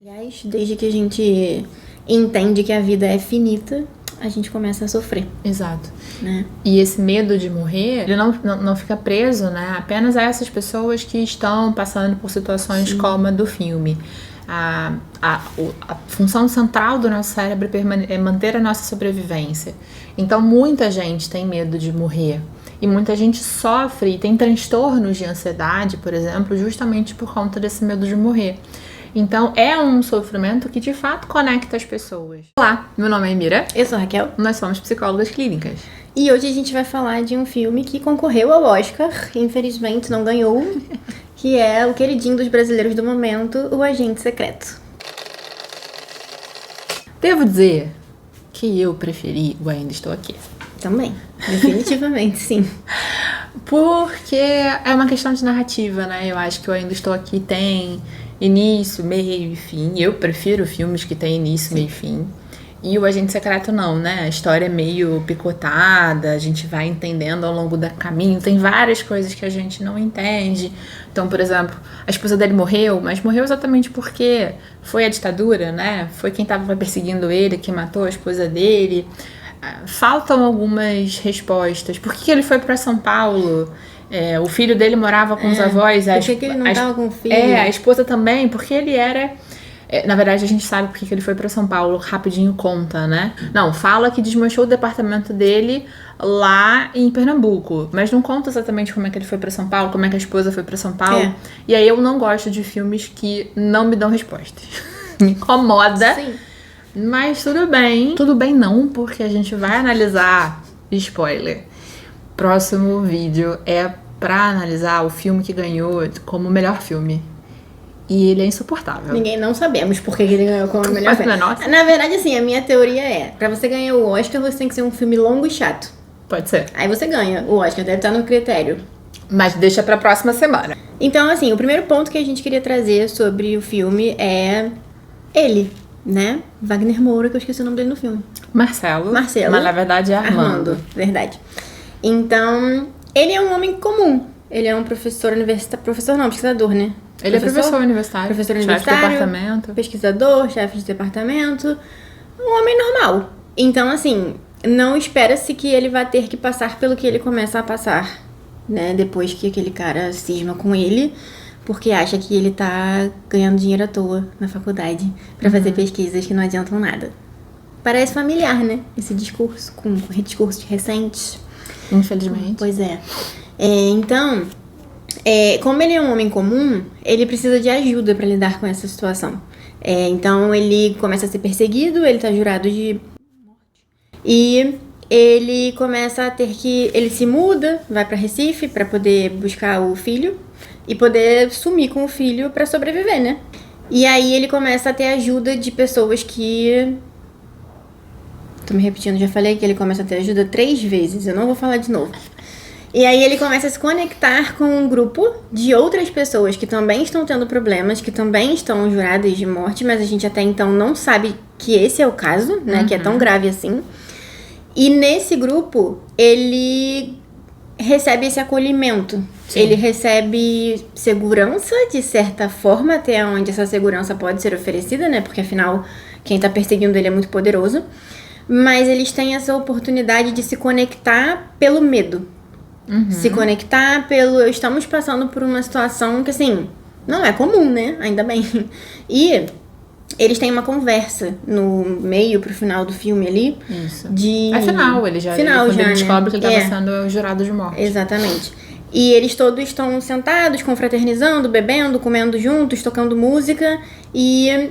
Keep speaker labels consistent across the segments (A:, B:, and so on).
A: Aliás, desde que a gente entende que a vida é finita, a gente começa a sofrer,
B: Exato.
A: né?
B: E esse medo de morrer, ele não fica preso, né? Apenas a essas pessoas que estão passando por situações como a do filme. A função central do nosso cérebro é manter a nossa sobrevivência. Então, muita gente tem medo de morrer. E muita gente sofre e tem transtornos de ansiedade, por exemplo, justamente por conta desse medo de morrer. Então, é um sofrimento que, de fato, conecta as pessoas. Olá, meu nome é Mira.
A: Eu sou a Raquel.
B: Nós somos psicólogas clínicas.
A: E hoje a gente vai falar de um filme que concorreu ao Oscar, infelizmente não ganhou, que é o queridinho dos brasileiros do momento, O Agente Secreto.
B: Devo dizer que eu preferi o Ainda Estou Aqui.
A: Também, definitivamente, sim.
B: Porque é uma questão de narrativa, né? Eu acho que o Ainda Estou Aqui tem início, meio e fim. Eu prefiro filmes que têm início, meio e fim. E o Agente Secreto não, né? A história é meio picotada, a gente vai entendendo ao longo do caminho. Tem várias coisas que a gente não entende. Então, por exemplo, a esposa dele morreu, mas morreu exatamente porque foi a ditadura, né? Foi quem estava perseguindo ele que matou a esposa dele. Faltam algumas respostas. Por que ele foi para São Paulo? O filho dele morava com os avós.
A: Por que ele não estava com o filho?
B: A esposa também, porque ele era... Na verdade, a gente sabe por que ele foi para São Paulo. Rapidinho conta, né? Não, fala que desmanchou o departamento dele lá em Pernambuco. Mas não conta exatamente como é que ele foi para São Paulo, como é que a esposa foi para São Paulo. E aí eu não gosto de filmes que não me dão respostas. Me incomoda.
A: Sim.
B: Mas tudo bem. Tudo bem não, porque a gente vai analisar... Spoiler. Próximo vídeo é pra analisar o filme que ganhou como o melhor filme. E ele é insuportável.
A: Ninguém não sabemos por que ele ganhou como o melhor filme.
B: Nossa.
A: Na verdade, assim, a minha teoria é, pra você ganhar o Oscar, você tem que ser um filme longo e chato.
B: Pode ser.
A: Aí você ganha. O Oscar deve estar no critério.
B: Mas deixa pra próxima semana.
A: Então, assim, o primeiro ponto que a gente queria trazer sobre o filme é ele, né? Wagner Moura, que eu esqueci o nome dele no filme.
B: Marcelo. Mas na verdade é Armando.
A: Verdade. Então, ele é um homem comum. Ele é um professor universitário. Professor não, pesquisador, né?
B: Ele é professor universitário.
A: Professor
B: chefe
A: universitário.
B: de departamento.
A: Pesquisador, chefe de departamento. Um homem normal. Então, assim, não espera-se que ele vá ter que passar pelo que ele começa a passar, né? Depois que aquele cara cisma com ele, porque acha que ele tá ganhando dinheiro à toa na faculdade pra fazer pesquisas que não adiantam nada. Parece familiar, né? Esse discurso, com discursos recentes.
B: Infelizmente.
A: Pois é. Então, como ele é um homem comum, ele precisa de ajuda pra lidar com essa situação. Então, ele começa a ser perseguido, ele tá jurado de morte. E ele começa a ter que... Ele se muda, vai pra Recife pra poder buscar o filho e poder sumir com o filho pra sobreviver, né? E aí ele começa a ter ajuda de pessoas que... Tô me repetindo, já falei que ele começa a ter ajuda 3 vezes, eu não vou falar de novo. E aí ele começa a se conectar com um grupo de outras pessoas que também estão tendo problemas, que também estão juradas de morte, mas a gente até então não sabe que esse é o caso, né? Que é tão grave assim. E nesse grupo, ele recebe esse acolhimento.
B: Sim.
A: Ele recebe segurança, de certa forma, até onde essa segurança pode ser oferecida, né? Porque afinal, quem tá perseguindo ele é muito poderoso. Mas eles têm essa oportunidade de se conectar pelo medo. Se conectar pelo... Estamos passando por uma situação que, assim, não é comum, né? Ainda bem. E eles têm uma conversa no meio pro final do filme ali.
B: Isso.
A: De...
B: É final, ele já... Quando ele descobre que ele tava sendo jurado de morte.
A: Exatamente. E eles todos estão sentados, confraternizando, bebendo, comendo juntos, tocando música. E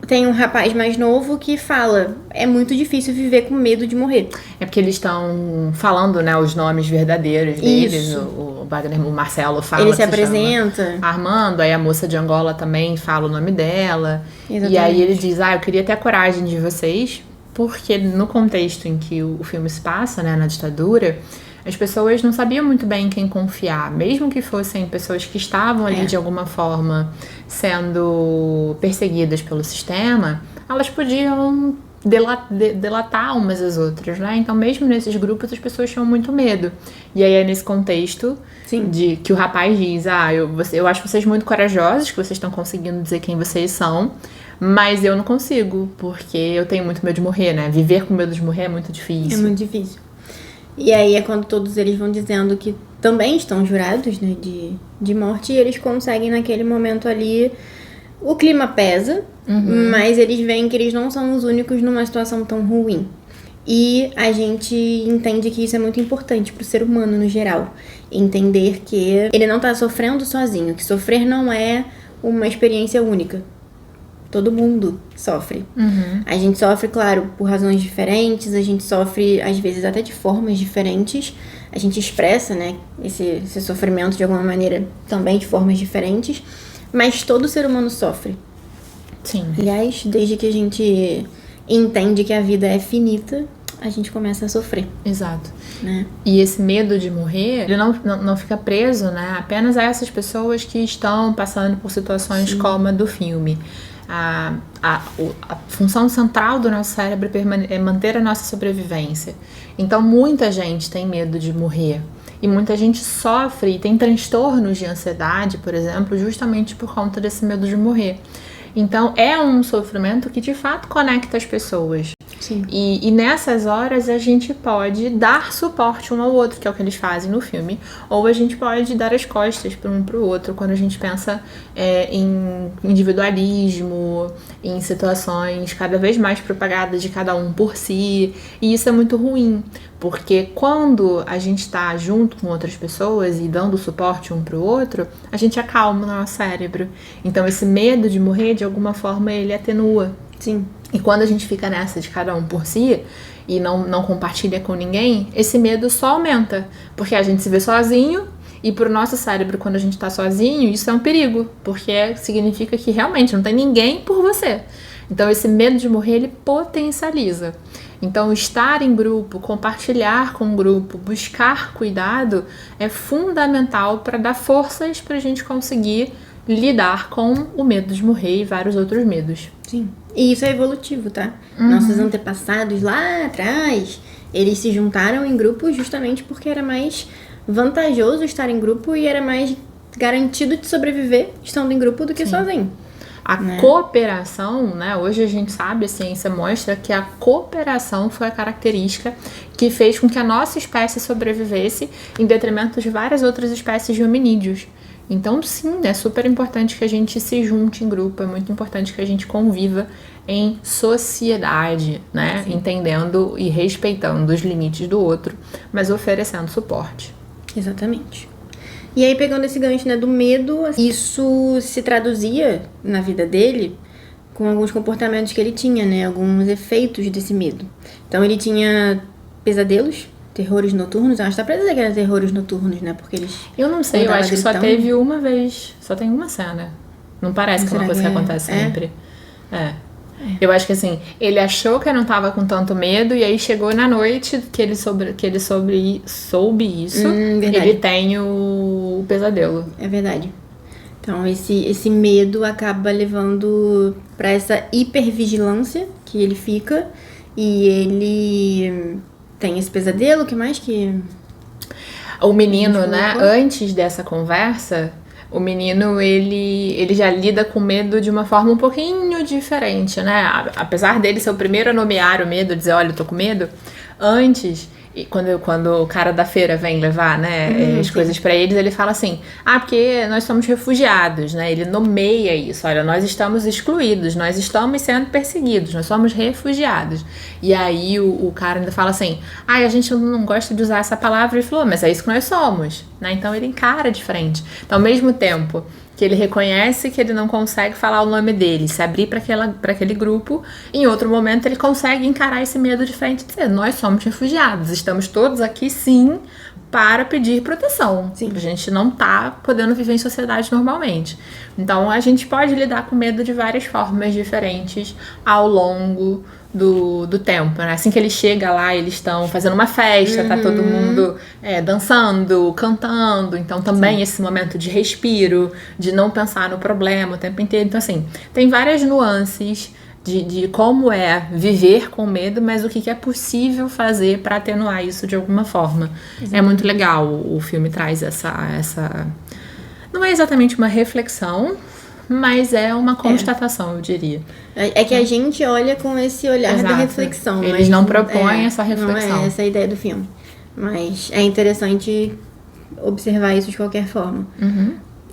A: tem um rapaz mais novo que fala: é muito difícil viver com medo de morrer.
B: É porque eles estão falando, né, os nomes verdadeiros deles. O Wagner, o Marcelo fala.
A: Ele
B: que
A: se apresenta.
B: Armando, aí a moça de Angola também fala o nome dela.
A: Exatamente.
B: E aí ele diz: eu queria ter a coragem de vocês, porque no contexto em que o filme se passa, né, na ditadura, as pessoas não sabiam muito bem em quem confiar, mesmo que fossem pessoas que estavam ali de alguma forma sendo perseguidas pelo sistema, elas podiam delatar umas às outras, né? Então, mesmo nesses grupos, as pessoas tinham muito medo. E aí é nesse contexto de que o rapaz diz: eu acho vocês muito corajosos, que vocês estão conseguindo dizer quem vocês são, mas eu não consigo, porque eu tenho muito medo de morrer, né? Viver com medo de morrer é muito difícil.
A: É muito difícil. E aí é quando todos eles vão dizendo que também estão jurados, né, de morte, e eles conseguem naquele momento ali. O clima pesa, mas eles veem que eles não são os únicos numa situação tão ruim. E a gente entende que isso é muito importante pro ser humano no geral. Entender que ele não tá sofrendo sozinho, que sofrer não é uma experiência única. Todo mundo sofre. A gente sofre, claro, por razões diferentes, a gente sofre, às vezes, até de formas diferentes. A gente expressa, né, esse sofrimento de alguma maneira também de formas diferentes. Mas todo ser humano sofre.
B: Sim.
A: Aliás, desde que a gente entende que a vida é finita, a gente começa a sofrer.
B: Exato.
A: Né?
B: E esse medo de morrer, ele não fica preso, né, apenas a essas pessoas que estão passando por situações como a do filme. A função central do nosso cérebro é manter a nossa sobrevivência. Então, muita gente tem medo de morrer. E muita gente sofre e tem transtornos de ansiedade, por exemplo, justamente por conta desse medo de morrer. Então, é um sofrimento que, de fato, conecta as pessoas.
A: Sim.
B: E nessas horas, a gente pode dar suporte um ao outro, que é o que eles fazem no filme. Ou a gente pode dar as costas para um para o outro, quando a gente pensa em individualismo, em situações cada vez mais propagadas de cada um por si. E isso é muito ruim, porque quando a gente está junto com outras pessoas e dando suporte um para o outro, a gente acalma o nosso cérebro. Então, esse medo de morrer, de alguma forma, ele atenua.
A: Sim.
B: E quando a gente fica nessa de cada um por si e não compartilha com ninguém, esse medo só aumenta. Porque a gente se vê sozinho e pro nosso cérebro, quando a gente tá sozinho, isso é um perigo. Porque significa que realmente não tem ninguém por você. Então esse medo de morrer, ele potencializa. Então estar em grupo, compartilhar com o grupo, buscar cuidado é fundamental para dar forças pra gente conseguir lidar com o medo de morrer e vários outros medos.
A: Sim. E isso é evolutivo, tá? Nossos antepassados lá atrás, eles se juntaram em grupo justamente porque era mais vantajoso estar em grupo e era mais garantido de sobreviver estando em grupo do que sozinho.
B: A cooperação, né? Hoje a gente sabe, a ciência mostra que a cooperação foi a característica que fez com que a nossa espécie sobrevivesse em detrimento de várias outras espécies de hominídeos. Então, sim, é super importante que a gente se junte em grupo, é muito importante que a gente conviva em sociedade, né? Sim. Entendendo e respeitando os limites do outro, mas oferecendo suporte.
A: Exatamente. E aí, pegando esse gancho, né, do medo, isso se traduzia na vida dele com alguns comportamentos que ele tinha, né? Alguns efeitos desse medo. Então, ele tinha pesadelos, terrores noturnos. Eu acho que dá pra dizer que eram terrores noturnos, né? Porque eles...
B: Eu não sei, eu acho que só teve uma vez. Só tem uma cena. Não parece que é uma coisa que acontece sempre. Eu acho que assim, ele achou que eu não tava com tanto medo, e aí chegou na noite que ele soube isso, ele tem o pesadelo.
A: É verdade. Então esse medo acaba levando pra essa hipervigilância que ele fica, e ele tem esse pesadelo. O que mais que...
B: O menino, né, antes dessa conversa... O menino, ele já lida com medo de uma forma um pouquinho diferente, né? Apesar dele ser o primeiro a nomear o medo, dizer, olha, eu tô com medo, antes, quando o cara da feira vem levar, né, as coisas pra eles, ele fala assim, porque nós somos refugiados, né? Ele nomeia isso, olha, nós estamos excluídos, nós estamos sendo perseguidos, nós somos refugiados. E aí o cara ainda fala assim, a gente não gosta de usar essa palavra. Ele falou, mas é isso que nós somos, né? Então ele encara de frente. Então, ao mesmo tempo que ele reconhece que ele não consegue falar o nome dele, se abrir para aquele grupo, em outro momento ele consegue encarar esse medo de frente e dizer, nós somos refugiados, estamos todos aqui sim para pedir proteção. Sim. A gente não tá podendo viver em sociedade normalmente. Então a gente pode lidar com medo de várias formas diferentes ao longo do tempo, né? Assim que ele chega lá, eles estão fazendo uma festa, tá todo mundo dançando, cantando, então também esse momento de respiro, de não pensar no problema o tempo inteiro. Então assim, tem várias nuances de como é viver com medo, mas o que é possível fazer para atenuar isso de alguma forma. É muito legal, o filme traz essa... Não é exatamente uma reflexão, mas é uma constatação, eu diria.
A: É que a gente olha com esse olhar
B: Exato.
A: da reflexão.
B: Eles
A: mas
B: não propõem essa reflexão.
A: Não é essa a ideia do filme. Mas é interessante observar isso de qualquer forma.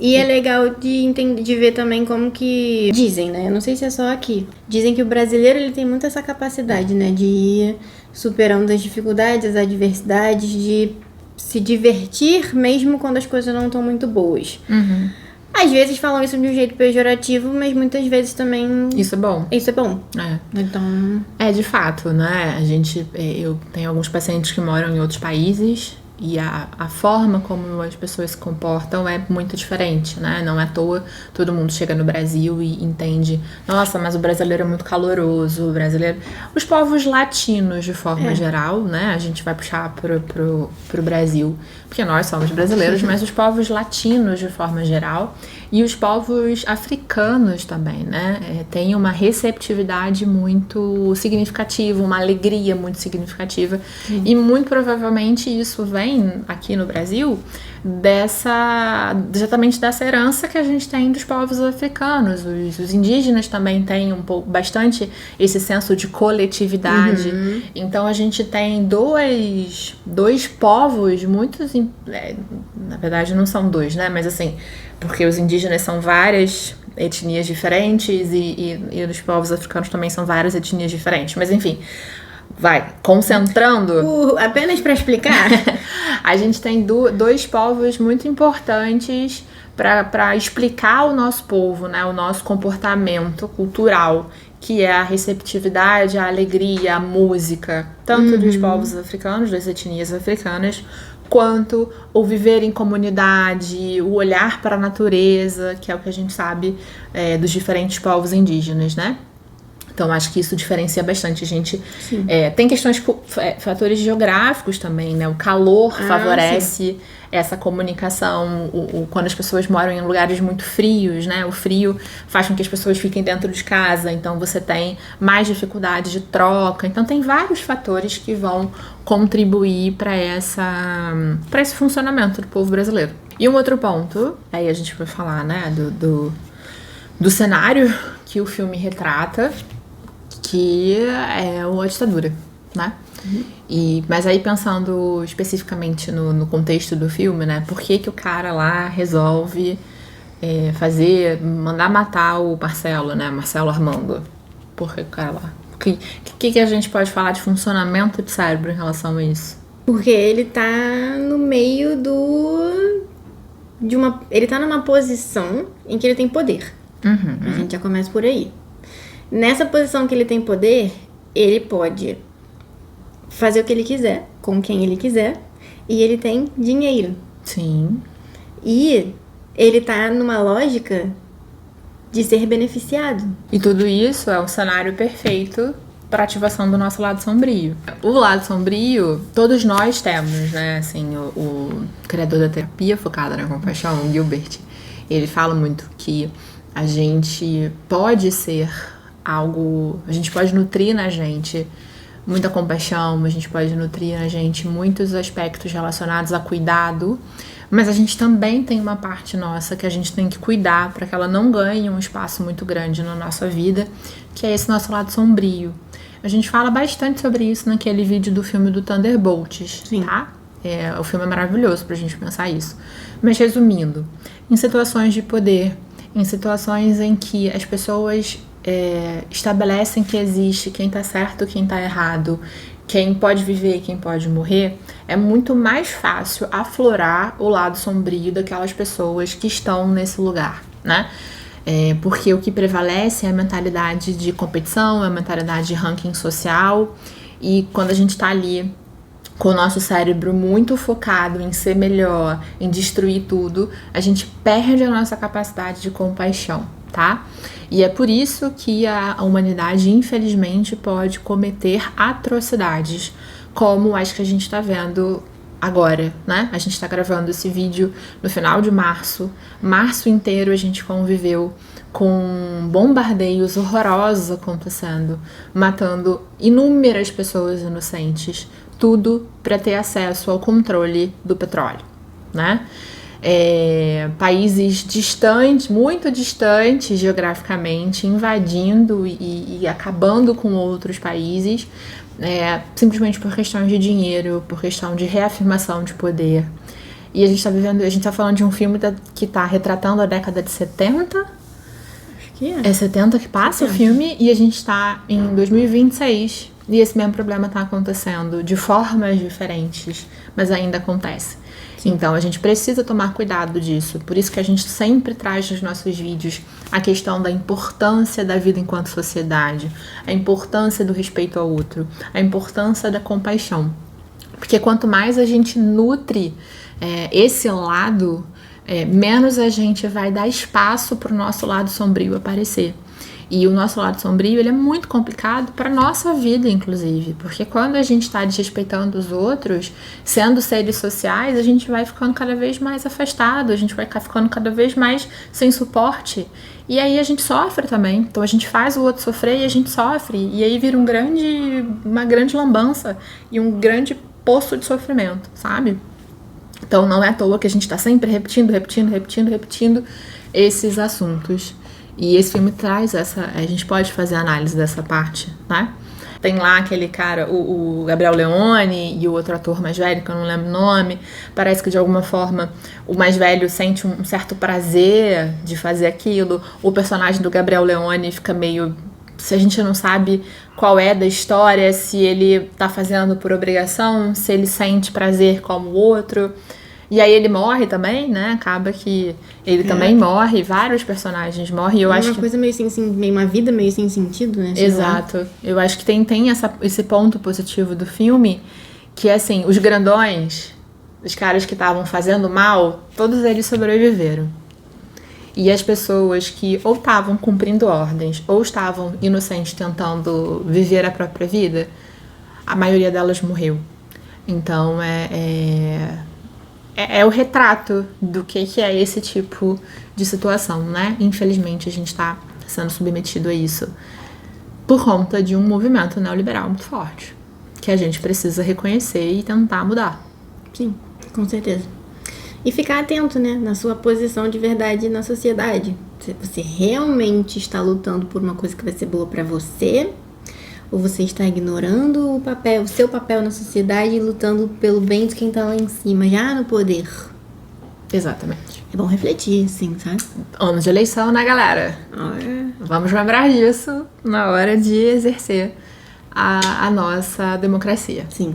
A: E é legal de ver também como que... Dizem, né? Eu não sei se é só aqui. Dizem que o brasileiro ele tem muito essa capacidade, né? De ir superando as dificuldades, as adversidades, de se divertir mesmo quando as coisas não estão muito boas. Às vezes falam isso de um jeito pejorativo, mas muitas vezes também...
B: Isso é bom.
A: Isso é bom.
B: É.
A: Então...
B: É, de fato, né? Eu tenho alguns pacientes que moram em outros países e a forma como as pessoas se comportam é muito diferente, né? Não é à toa todo mundo chega no Brasil e entende, nossa, mas o brasileiro é muito caloroso, o brasileiro... Os povos latinos, de forma geral, né? A gente vai puxar pro Brasil, porque nós somos brasileiros, mas os povos latinos, de forma geral, e os povos africanos também, né? Tem uma receptividade muito significativa, uma alegria muito significativa. E muito provavelmente isso vem aqui no Brasil exatamente dessa herança que a gente tem dos povos africanos. Os indígenas também têm bastante esse senso de coletividade. Então a gente tem dois povos muito... na verdade não são dois, né? Mas assim, porque os indígenas são várias etnias diferentes e os povos africanos também são várias etnias diferentes. Mas enfim, concentrando...
A: apenas para explicar...
B: A gente tem dois povos muito importantes para explicar o nosso povo, né? O nosso comportamento cultural, que é a receptividade, a alegria, a música, tanto dos povos africanos, das etnias africanas, quanto o viver em comunidade, o olhar para a natureza, que é o que a gente sabe dos diferentes povos indígenas, né? Então, acho que isso diferencia bastante. A gente tem questões, fatores geográficos também, né? O calor favorece essa comunicação. Quando as pessoas moram em lugares muito frios, né? O frio faz com que as pessoas fiquem dentro de casa. Então, você tem mais dificuldade de troca. Então, tem vários fatores que vão contribuir para esse funcionamento do povo brasileiro. E um outro ponto, aí a gente vai falar, né? Do cenário que o filme retrata, que é uma ditadura, né? Mas aí pensando especificamente no contexto do filme, né? Por que o cara lá resolve mandar matar o Marcelo, né? Marcelo Armando. Por que o cara lá? O que a gente pode falar de funcionamento de cérebro em relação a isso?
A: Porque ele tá no meio ele tá numa posição em que ele tem poder. A gente já começa por aí. Nessa posição que ele tem poder, ele pode fazer o que ele quiser, com quem ele quiser, e ele tem dinheiro.
B: Sim.
A: E ele tá numa lógica de ser beneficiado.
B: E tudo isso é um cenário perfeito para ativação do nosso lado sombrio. O lado sombrio, todos nós temos, né? Assim, o criador da terapia focada na compaixão, o Gilbert, ele fala muito que a gente pode ser a gente pode nutrir na gente muita compaixão, a gente pode nutrir na gente muitos aspectos relacionados a cuidado, mas a gente também tem uma parte nossa que a gente tem que cuidar para que ela não ganhe um espaço muito grande na nossa vida, que é esse nosso lado sombrio. A gente fala bastante sobre isso naquele vídeo do filme do Thunderbolts, tá? O filme é maravilhoso pra gente pensar isso. Mas resumindo, em situações de poder, em situações em que as pessoas estabelecem que existe quem tá certo, quem tá errado, quem pode viver e quem pode morrer, é muito mais fácil aflorar o lado sombrio daquelas pessoas que estão nesse lugar, né? Porque o que prevalece é a mentalidade de competição, é a mentalidade de ranking social, e quando a gente tá ali com o nosso cérebro muito focado em ser melhor, em destruir tudo, a gente perde a nossa capacidade de compaixão, tá? E é por isso que a humanidade, infelizmente, pode cometer atrocidades, como as que a gente tá vendo agora, né? A gente tá gravando esse vídeo no final de março. Março inteiro a gente conviveu com bombardeios horrorosos acontecendo, matando inúmeras pessoas inocentes, tudo para ter acesso ao controle do petróleo, né? Países distantes, muito distantes geograficamente, invadindo e acabando com outros países, simplesmente por questão de dinheiro, por questão de reafirmação de poder. E a gente tá falando de um filme que tá retratando a década de 70.
A: Acho que
B: É 70 que passa 70. O filme, e a gente tá em 2026. E esse mesmo problema tá acontecendo de formas diferentes, mas ainda acontece. Sim. Então a gente precisa tomar cuidado disso. Por isso que a gente sempre traz nos nossos vídeos a questão da importância da vida enquanto sociedade, a importância do respeito ao outro, a importância da compaixão. Porque quanto mais a gente nutre esse lado, menos a gente vai dar espaço para o nosso lado sombrio aparecer. E o nosso lado sombrio, ele é muito complicado para nossa vida, inclusive. Porque quando a gente está desrespeitando os outros, sendo seres sociais, a gente vai ficando cada vez mais afastado, a gente vai ficando cada vez mais sem suporte. E aí a gente sofre também. Então a gente faz o outro sofrer e a gente sofre. E aí vira uma grande lambança e um grande poço de sofrimento, sabe? Então não é à toa que a gente está sempre repetindo esses assuntos. E esse filme traz a gente pode fazer análise dessa parte, né? Tem lá aquele cara, o Gabriel Leone e o outro ator mais velho, que eu não lembro o nome. Parece que de alguma forma o mais velho sente um certo prazer de fazer aquilo. O personagem do Gabriel Leone fica meio... Se a gente não sabe qual é da história, se ele tá fazendo por obrigação, se ele sente prazer como o outro... E aí ele morre também, né? Acaba que ele também morre, vários personagens morrem. Eu acho
A: uma coisa meio uma vida meio sem sentido, né?
B: Exato. Eu acho que tem esse ponto positivo do filme, que é assim, os grandões, os caras que estavam fazendo mal, todos eles sobreviveram. E as pessoas que ou estavam cumprindo ordens, ou estavam inocentes tentando viver a própria vida, a maioria delas morreu. Então é o retrato do que é esse tipo de situação, né? Infelizmente, a gente está sendo submetido a isso por conta de um movimento neoliberal muito forte, que a gente precisa reconhecer e tentar mudar.
A: Sim, com certeza. E ficar atento, né? Na sua posição de verdade na sociedade. Se você realmente está lutando por uma coisa que vai ser boa para você... Ou você está ignorando o seu papel na sociedade e lutando pelo bem de quem está lá em cima, já no poder.
B: Exatamente.
A: É bom refletir, sim, sabe?
B: Ano de eleição, né, galera? Vamos lembrar disso na hora de exercer a nossa democracia.
A: Sim.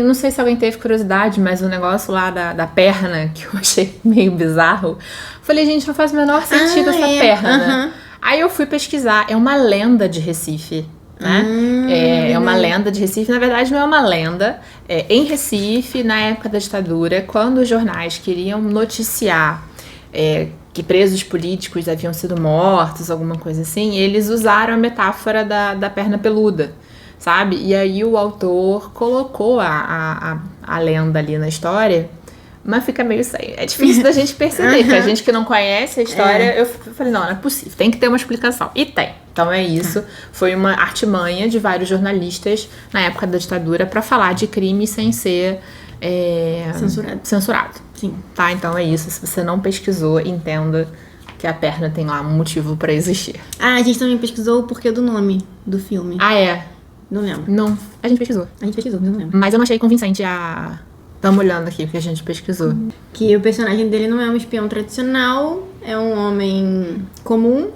B: Não sei se alguém teve curiosidade, mas o negócio lá da perna, que eu achei meio bizarro. Falei, gente, não faz o menor sentido essa perna, né? Aí eu fui pesquisar. É uma lenda de Recife. Né? É uma lenda de Recife. Na verdade não é uma lenda. Em Recife, na época da ditadura, quando os jornais queriam noticiar que presos políticos haviam sido mortos, alguma coisa assim, eles usaram a metáfora da perna peluda, sabe? E aí o autor colocou a lenda ali na história, mas fica meio assim, é difícil da gente perceber, que a gente que não conhece a história, eu falei, não é possível, tem que ter uma explicação. E tem. Então é isso, foi uma artimanha de vários jornalistas na época da ditadura para falar de crime sem ser censurado.
A: Sim.
B: Tá, então é isso, se você não pesquisou, entenda que a perna tem lá um motivo para existir.
A: A gente também pesquisou o porquê do nome do filme. Não lembro.
B: Não, a gente pesquisou.
A: Não lembro.
B: Mas eu não achei convincente Estamos olhando aqui o que a gente pesquisou.
A: Que o personagem dele não é um espião tradicional, é um homem comum,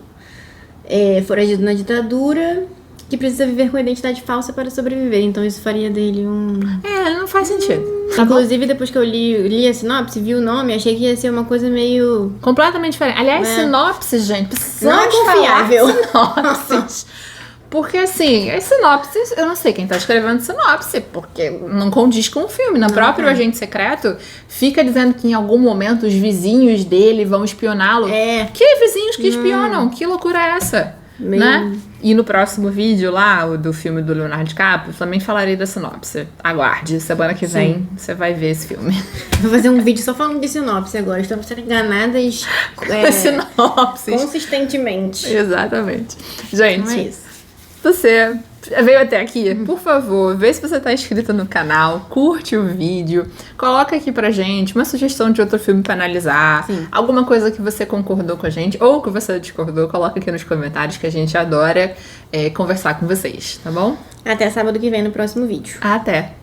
A: foragido na ditadura, que precisa viver com a identidade falsa para sobreviver. Então isso faria dele
B: não faz sentido.
A: Inclusive, depois que eu li a sinopse, vi o nome, achei que ia ser uma coisa meio...
B: completamente diferente. Aliás, sinopses, gente, precisamos
A: não é confiável.
B: Sinopses. Porque, assim, as sinopses, eu não sei quem tá escrevendo sinopse, porque não condiz com o filme. No próprio Agente Secreto, fica dizendo que em algum momento os vizinhos dele vão espioná-lo.
A: É.
B: Que vizinhos que espionam? Que loucura é essa? né? E no próximo vídeo lá, o do filme do Leonardo DiCaprio, também falarei da sinopse. Aguarde, semana que vem você vai ver esse filme.
A: Vou fazer um vídeo só falando de sinopse agora. Estamos sendo enganadas
B: sinopses.
A: consistentemente.
B: Exatamente. Gente,
A: Então é isso.
B: você veio até aqui, por favor, vê se você tá inscrito no canal, curte o vídeo, coloca aqui pra gente uma sugestão de outro filme pra analisar,
A: Sim.
B: alguma coisa que você concordou com a gente ou que você discordou, coloca aqui nos comentários que a gente adora conversar com vocês, tá bom?
A: Até sábado que vem no próximo vídeo.
B: Até!